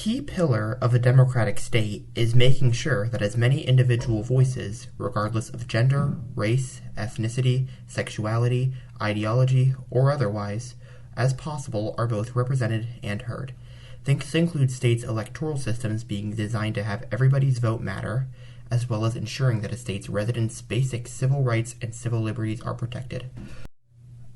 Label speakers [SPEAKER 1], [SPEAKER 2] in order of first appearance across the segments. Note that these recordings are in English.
[SPEAKER 1] key pillar of a democratic state is making sure that as many individual voices, regardless of gender, race, ethnicity, sexuality, ideology, or otherwise, as possible are both represented and heard. This includes states' electoral systems being designed to have everybody's vote matter, as well as ensuring that a state's residents' basic civil rights and civil liberties are protected.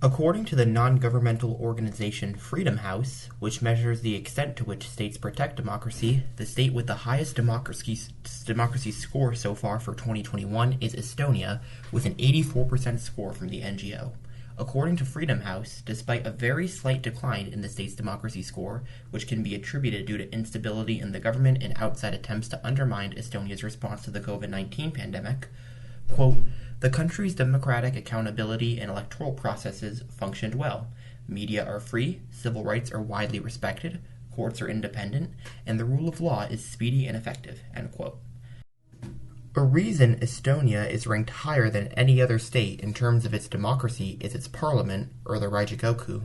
[SPEAKER 1] According to the non-governmental organization Freedom House, which measures the extent to which states protect democracy, the state with the highest democracy score so far for 2021 is Estonia, with an 84% score from the NGO. According to Freedom House, despite a very slight decline in the state's democracy score, which can be attributed due to instability in the government and outside attempts to undermine Estonia's response to the COVID-19 pandemic, quote, "The country's democratic accountability and electoral processes functioned well. Media are free, civil rights are widely respected, courts are independent, and the rule of law is speedy and effective," end quote. A reason Estonia is ranked higher than any other state in terms of its democracy is its parliament, or the Riigikogu.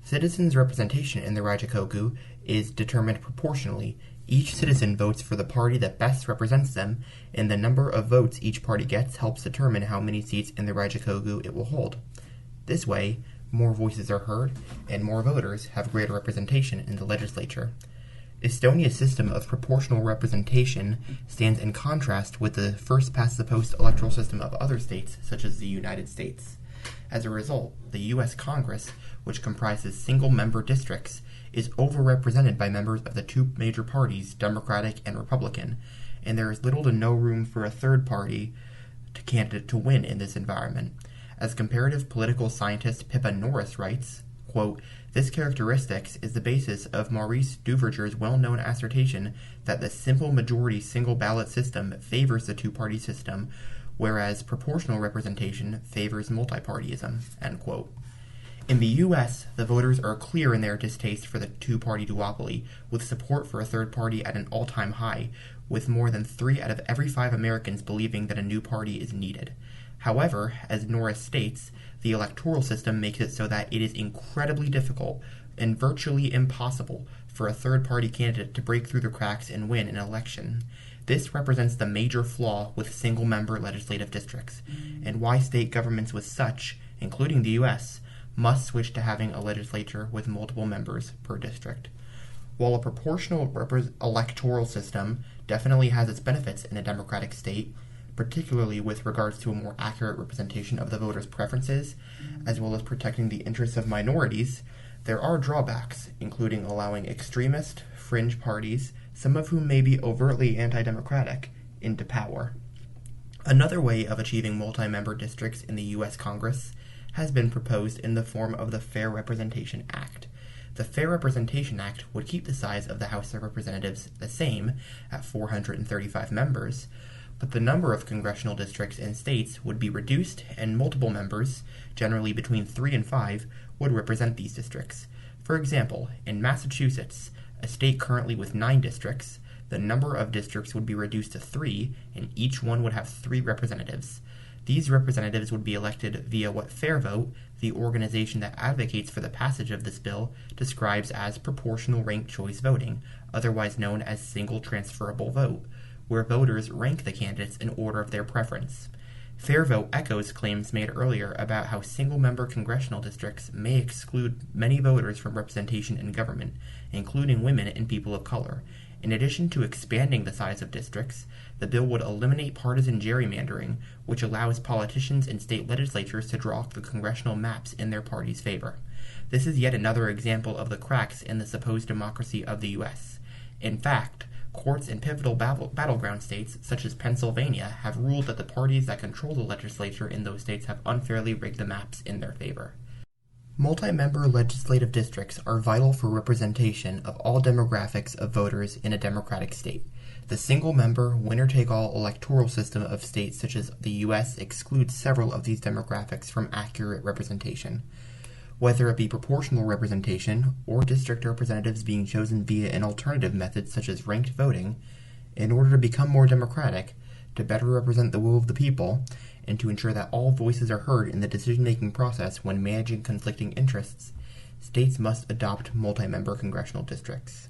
[SPEAKER 1] Citizens' representation in the Riigikogu is determined proportionally. Each citizen votes for the party that best represents them, and the number of votes each party gets helps determine how many seats in the Riigikogu it will hold. This way, more voices are heard, and more voters have greater representation in the legislature. Estonia's system of proportional representation stands in contrast with the first-past-the-post electoral system of other states, such as the United States. As a result, the U.S. Congress, which comprises single-member districts, is overrepresented by members of the two major parties, Democratic and Republican, and there is little to no room for a third party candidate to win in this environment. As comparative political scientist Pippa Norris writes, quote, "This characteristic is the basis of Maurice Duverger's well-known assertion that the simple majority single-ballot system favors the two-party system, whereas proportional representation favors multipartyism," end quote. In the U.S., the voters are clear in their distaste for the two-party duopoly, with support for a third party at an all-time high, with more than 3 out of every 5 Americans believing that a new party is needed. However, as Norris states, the electoral system makes it so that it is incredibly difficult and virtually impossible for a third-party candidate to break through the cracks and win an election. This represents the major flaw with single-member legislative districts, and why state governments with such, including the U.S., must switch to having a legislature with multiple members per district. While a proportional electoral system definitely has its benefits in a democratic state, particularly with regards to a more accurate representation of the voters' preferences, as well as protecting the interests of minorities, there are drawbacks, including allowing extremist, fringe parties, some of whom may be overtly anti-democratic, into power. Another way of achieving multi-member districts in the U.S. Congress has been proposed in the form of the Fair Representation Act. The Fair Representation Act would keep the size of the House of Representatives the same, at 435 members, but the number of congressional districts in states would be reduced, and multiple members, generally between 3 and 5, would represent these districts. For example, in Massachusetts, a state currently with 9 districts, the number of districts would be reduced to 3, and each one would have 3 representatives. These representatives would be elected via what Fair Vote, the organization that advocates for the passage of this bill, describes as proportional ranked choice voting, otherwise known as single transferable vote, where voters rank the candidates in order of their preference. Fair Vote echoes claims made earlier about how single-member congressional districts may exclude many voters from representation in government, including women and people of color. In addition to expanding the size of districts, the bill would eliminate partisan gerrymandering, which allows politicians in state legislatures to draw the congressional maps in their party's favor. This is yet another example of the cracks in the supposed democracy of the U.S. In fact, courts in pivotal battleground states, such as Pennsylvania, have ruled that the parties that control the legislature in those states have unfairly rigged the maps in their favor. Multi-member legislative districts are vital for representation of all demographics of voters in a democratic state. The single-member, winner-take-all electoral system of states such as the U.S. excludes several of these demographics from accurate representation. Whether it be proportional representation or district representatives being chosen via an alternative method such as ranked voting, in order to become more democratic, to better represent the will of the people, and to ensure that all voices are heard in the decision-making process when managing conflicting interests, states must adopt multi-member congressional districts.